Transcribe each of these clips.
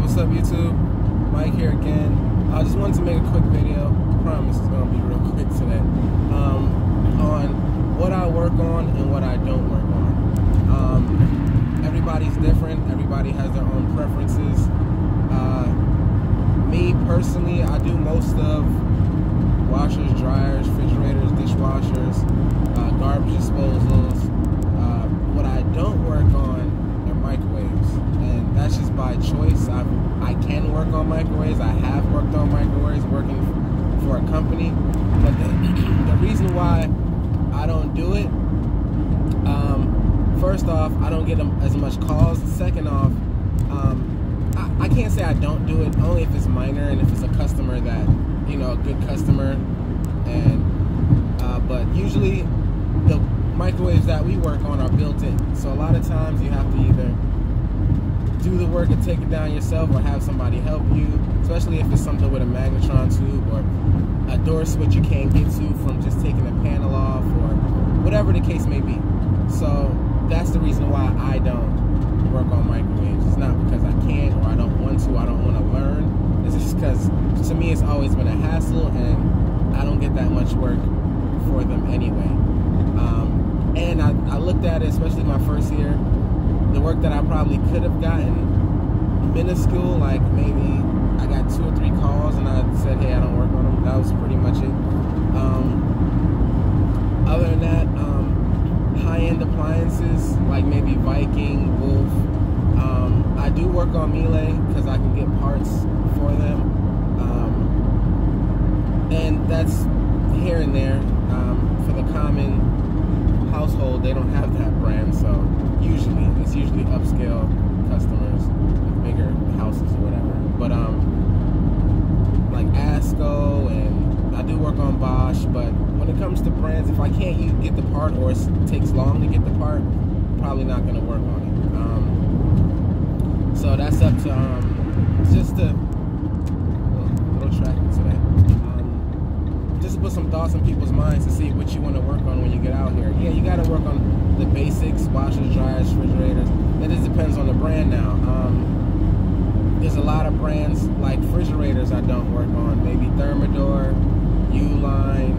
What's up, YouTube? Mike here again. I just wanted to make a quick video. I promise it's gonna be real quick today. On what I work on and what I don't work on. Everybody's different. Everybody has their own preferences. Me personally, I do most of washers, dryers, refrigerators, dishwashers, garbage disposals. What I don't work on are microwaves, and that's just by choice. I can work on microwaves. I have worked on microwaves working for a company, but the reason why I don't do it, first off, I don't get as much calls. Second off, I can't say I don't do it, only if it's minor and if it's a customer that, you know, a good customer. And but usually the microwaves that we work on are built in, so a lot of times you have to either do the work and take it down yourself or have somebody help you, especially if it's something with a magnetron tube or a door switch you can't get to from just taking a panel off or whatever the case may be. So that's the reason why I don't work on microwaves. It's not because I can't or I don't want to, I don't want to learn. It's just because to me it's always been a hassle and I don't get that much work for them anyway. And I looked at it, especially my first year, the work that I probably could have gotten minuscule, like maybe I got 2 or 3 calls and I said, hey, I don't work on them. That was pretty much it. Other than that, high-end appliances like maybe Viking, Wolf. I do work on Miele because I can get parts for them, and that's here and there. For the common household, they don't have that brand, so it's usually upscale customers with bigger houses or whatever. But like ASCO, and I do work on Bosch. But when it comes to brands, if I can't get the part or it takes long to get the part, I'm probably not going to work on it. So that's up to just to little tracking today. Just to put some thoughts in people's minds to see what you want to work on when you get out here. Yeah, you got to work on the basics, washers, dryers, refrigerators. It just depends on the brand now. There's a lot of brands like refrigerators I don't work on. Maybe Thermador, Uline.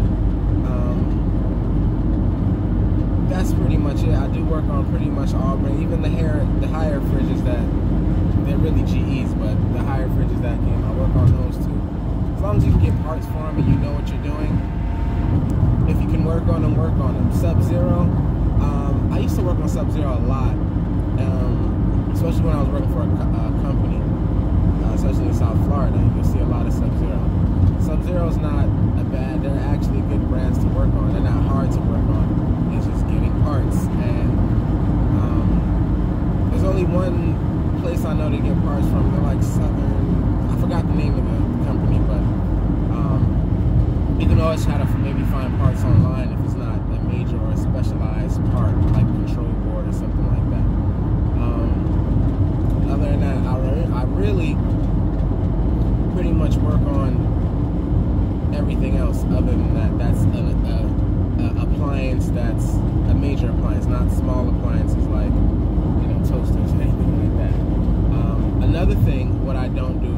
That's pretty much it. I do work on pretty much all brands. Even the higher fridges that they're really GEs, but the higher fridges that came, I work on those too. As long as you can get parts for them and you know what you're doing, if you can work on them, work on them. Sub-Zero, I used to work on Sub-Zero a lot, especially when I was working for a company, especially in South Florida. You'll see a lot of Sub-Zero. Sub-Zero's not they're actually good brands to work on. They're not hard to work on. It's just getting parts. And there's only one place I know to get parts from. They're like Southern, I forgot the name of the company, but you can always try to maybe find parts online if it's not a major or a specialized part like control board or something like that. Other than that, I really pretty much work on everything else. Other than that, that's an appliance that's a major appliance, not small appliances like, you know, toasters or anything like that. Another thing, what I don't do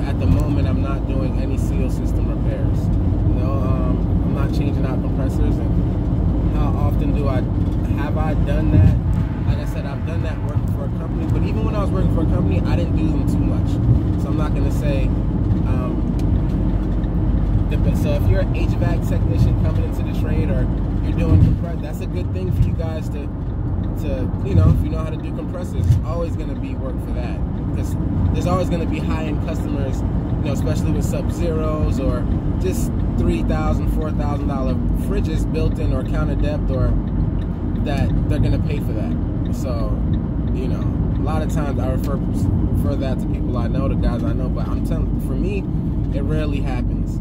at the moment, I'm not doing any seal system repairs. You know, I'm not changing out compressors. And how often have I done that? Like I said, I've done that working for a company, but even when I was working for a company, I didn't do them too much. So I'm not going to say, so if you're an HVAC technician coming into the trade or you're doing compressors, that's a good thing for you guys to, you know, if you know how to do compressors, it's always going to be work for that. Because there's always going to be high-end customers, you know, especially with Sub-Zeros or just $3,000, $4,000 fridges built in or counter depth, or that they're going to pay for that. So, you know, a lot of times I refer that to people I know, the guys I know, but I'm telling you, for me, it rarely happens.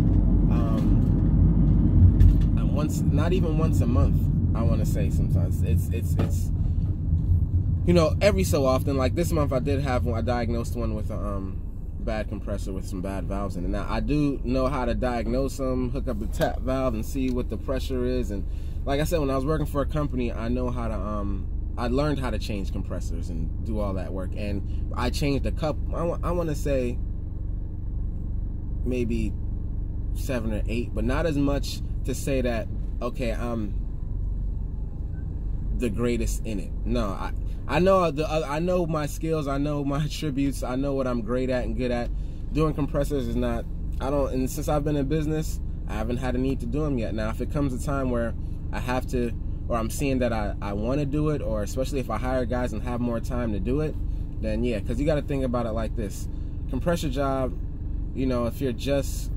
Not even once a month, I want to say. Sometimes it's you know, every so often. Like this month I did have one. I diagnosed one with a bad compressor with some bad valves in it. Now I do know how to diagnose them, hook up the tap valve and see what the pressure is. And like I said, when I was working for a company, I know how to I learned how to change compressors and do all that work, and I changed a couple. I want to say maybe 7 or 8, but not as much to say that okay, I'm the greatest in it. No, I know my skills, I know my attributes, I know what I'm great at and good at. Doing compressors is not. And since I've been in business, I haven't had a need to do them yet. Now, if it comes a time where I have to, or I'm seeing that I want to do it, or especially if I hire guys and have more time to do it, then yeah, because you got to think about it like this. Compressor job, you know, if you're just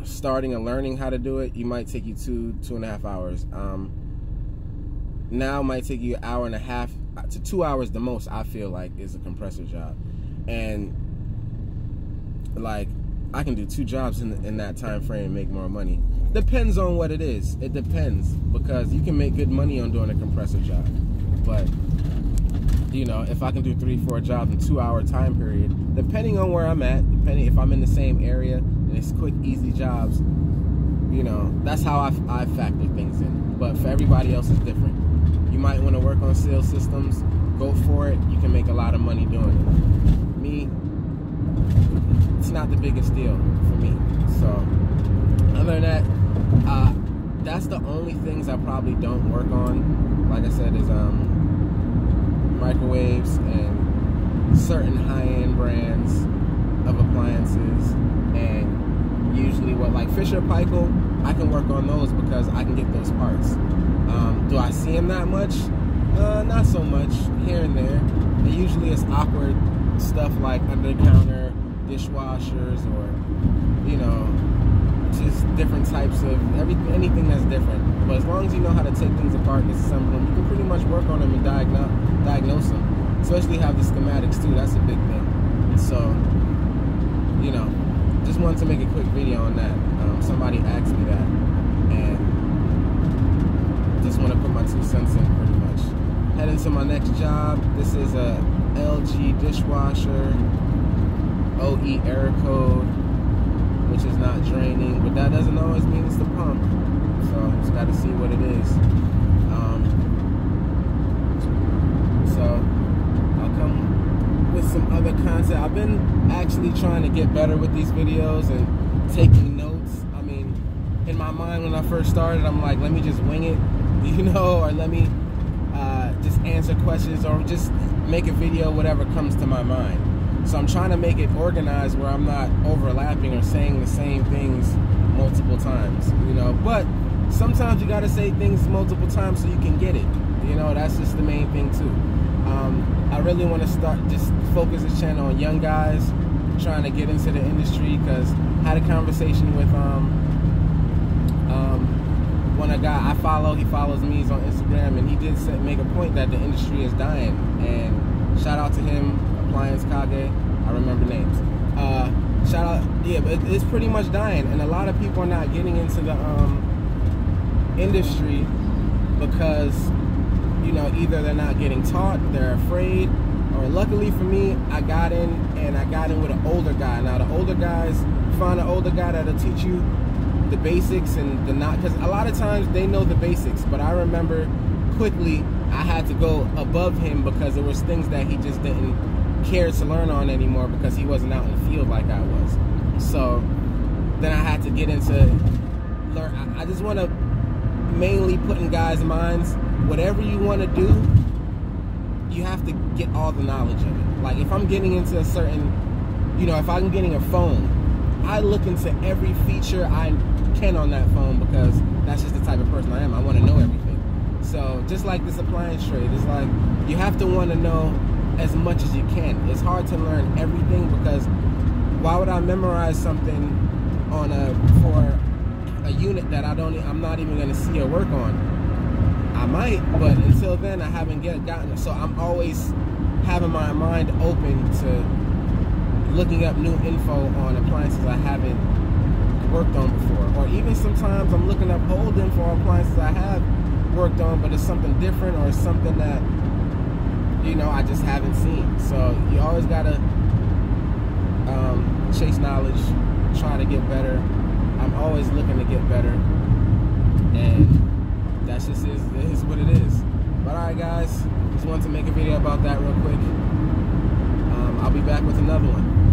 starting and learning how to do it, you might take you 2.5 hours. Now it might take you 1.5 to 2 hours the most, I feel like, is a compressor job. And like, I can do 2 jobs in that time frame and make more money. Depends on what it is. It depends, because you can make good money on doing a compressor job. But you know, if I can do 3-4 jobs in 2-hour time period, depending on where I'm at, depending if I'm in the same area and it's quick, easy jobs, you know, that's how I factor things in. But for everybody else, it's different. You might want to work on sales systems. Go for it. You can make a lot of money doing it. Me, it's not the biggest deal for me. So other than that, that's the only things I probably don't work on. Like I said, is microwaves and certain high-end brands of appliances, and usually like Fisher Paykel, I can work on those because I can get those parts. Do I see them that much? Not so much, here and there. And usually it's awkward stuff like under-the-counter dishwashers, or you know, just different types of anything that's different. But as long as you know how to take things apart and disassemble them, you can pretty much work on them and diagnose them. Especially have the schematics too. That's a big thing. So, you know, just wanted to make a quick video on that. Somebody asked me that, and just want to put my 2 cents in pretty much. Heading to my next job. This is a LG dishwasher, OE error code, which is not draining, but that doesn't always mean it's the pump. So just got to see what it is. So I'll come with some other content. I've been actually trying to get better with these videos and taking notes. I mean, in my mind when I first started, I'm like, let me just wing it, you know, or let me just answer questions, or just make a video, whatever comes to my mind. So I'm trying to make it organized where I'm not overlapping or saying the same things multiple times, you know. But sometimes you got to say things multiple times so you can get it, you know. That's just the main thing too. I really want to just focus this channel on young guys trying to get into the industry, because I had a conversation with one guy I follow. He follows me, he's on Instagram, and he did make a point that the industry is dying. And shout out to him, Appliance Kage, I remember names. Shout out, yeah, but it's pretty much dying, and a lot of people are not getting into the industry because, you know, either they're not getting taught, they're afraid, or luckily for me, I got in with an older guy. Now the older guys, find an older guy that'll teach you the basics and because a lot of times they know the basics, but I remember quickly I had to go above him because there was things that he just didn't care to learn on anymore because he wasn't out in the field like I was. So then I had to get into learn. I just want to mainly put in guys' minds, whatever you want to do, you have to get all the knowledge of it. Like if I'm getting into a certain, you know, if I'm getting a phone, I look into every feature I can on that phone because that's just the type of person I am. I want to know everything. So just like this appliance trade, it's like you have to want to know as much as you can. It's hard to learn everything because why would I memorize something on for a unit that I'm not even going to see or work on? I might, but until then I haven't gotten it. So I'm always having my mind open to looking up new info on appliances I haven't worked on before, or even sometimes I'm looking up old info on appliances I have worked on, but it's something different or it's something that, you know, I just haven't seen. So you always gotta chase knowledge, try to get better. I'm always looking to get better, and that's just is what it is. But all right, guys, just wanted to make a video about that real quick. I'll be back with another one.